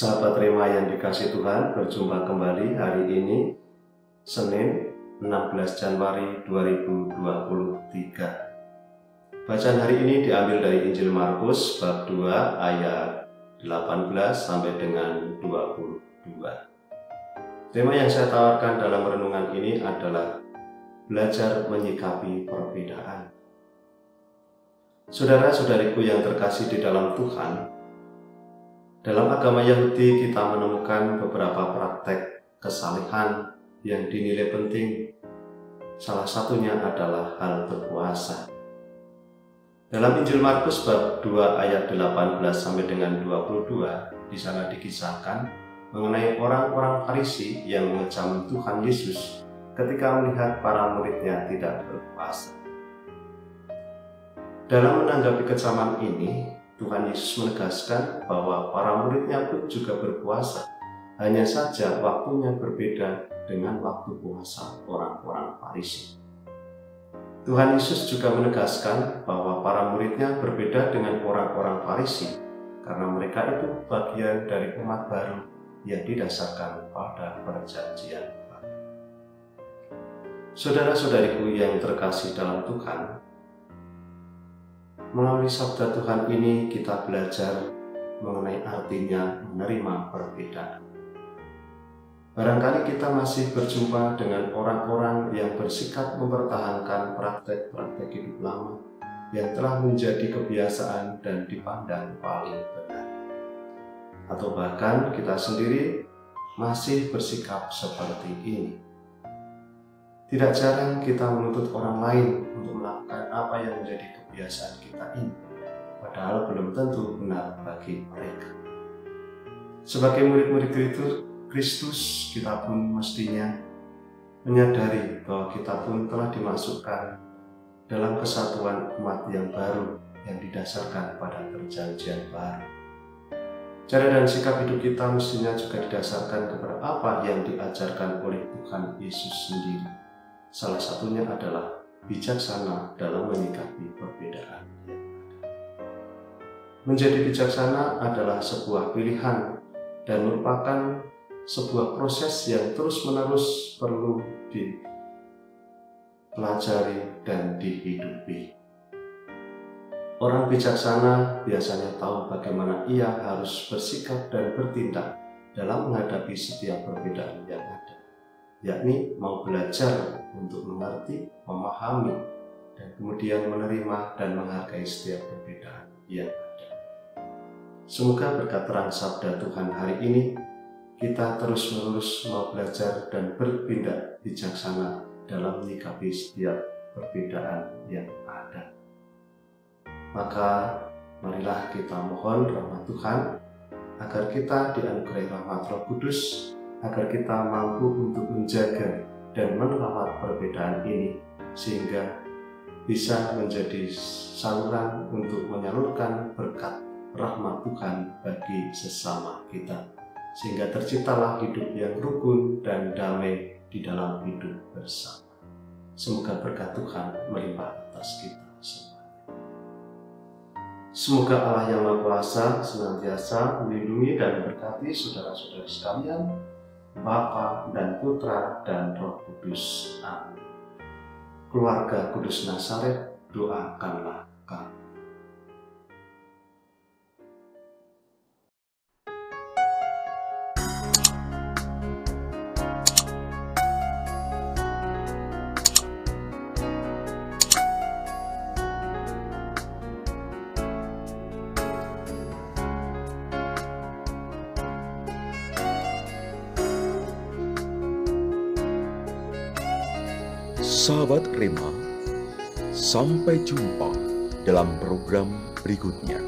Sahabat Rema yang dikasihi Tuhan, berjumpa kembali hari ini, Senin 16 Januari 2023. Bacaan hari ini diambil dari Injil Markus bab 2 ayat 18 sampai dengan 22. Tema yang saya tawarkan dalam renungan ini adalah belajar menyikapi perbedaan. Saudara-saudariku yang terkasih di dalam Tuhan, dalam agama Yahudi kita menemukan beberapa praktek kesalehan yang dinilai penting. Salah satunya adalah hal berpuasa. Dalam Injil Markus bab 2 ayat 18 sampai dengan 22, di sana dikisahkan mengenai orang-orang Farisi yang mengecam Tuhan Yesus ketika melihat para muridnya tidak berpuasa. Dalam menanggapi kecaman ini, Tuhan Yesus menegaskan bahwa para muridnya pun juga berpuasa, hanya saja waktunya berbeda dengan waktu puasa orang-orang Farisi. Tuhan Yesus juga menegaskan bahwa para muridnya berbeda dengan orang-orang Farisi, karena mereka itu bagian dari umat baru yang didasarkan pada perjanjian baru. Saudara-saudariku yang terkasih dalam Tuhan, melalui sabda Tuhan ini kita belajar mengenai artinya menerima perbedaan. Barangkali kita masih berjumpa dengan orang-orang yang bersikap mempertahankan praktek-praktek hidup lama yang telah menjadi kebiasaan dan dipandang paling benar. Atau bahkan kita sendiri masih bersikap seperti ini. Tidak jarang kita menuntut orang lain untuk melakukan apa yang menjadi kebiasaan kita ini, padahal belum tentu benar bagi mereka. Sebagai murid-murid Kristus, kita pun mestinya menyadari bahwa kita pun telah dimasukkan dalam kesatuan umat yang baru yang didasarkan pada perjanjian baru. Cara dan sikap hidup kita mestinya juga didasarkan kepada apa yang diajarkan oleh Tuhan Yesus sendiri. Salah satunya adalah bijaksana dalam menyikapi perbedaan yang ada. Menjadi bijaksana adalah sebuah pilihan dan merupakan sebuah proses yang terus-menerus perlu dipelajari dan dihidupi. Orang bijaksana biasanya tahu bagaimana ia harus bersikap dan bertindak dalam menghadapi setiap perbedaan yang ada, yakni mau belajar untuk mengerti, memahami, dan kemudian menerima dan menghargai setiap perbedaan yang ada. Semoga berkat terang sabda Tuhan hari ini, kita terus-menerus mau belajar dan bertindak bijaksana dalam menyikapi setiap perbedaan yang ada. Maka marilah kita mohon rahmat Tuhan agar kita dianugerahi rahmat Roh Kudus, agar kita mampu untuk menjaga dan merawat perbedaan ini sehingga bisa menjadi saluran untuk menyalurkan berkat rahmat Tuhan bagi sesama kita, sehingga terciptalah hidup yang rukun dan damai di dalam hidup bersama. Semoga berkat Tuhan melimpah atas kita semua. Semoga Allah yang Maha Kuasa senantiasa melindungi dan memberkati saudara-saudari sekalian, Bapa dan Putra dan Roh Kudus. Amin. Keluarga Kudus Nazaret, doakanlah kami. Sahabat Rema, sampai jumpa dalam program berikutnya.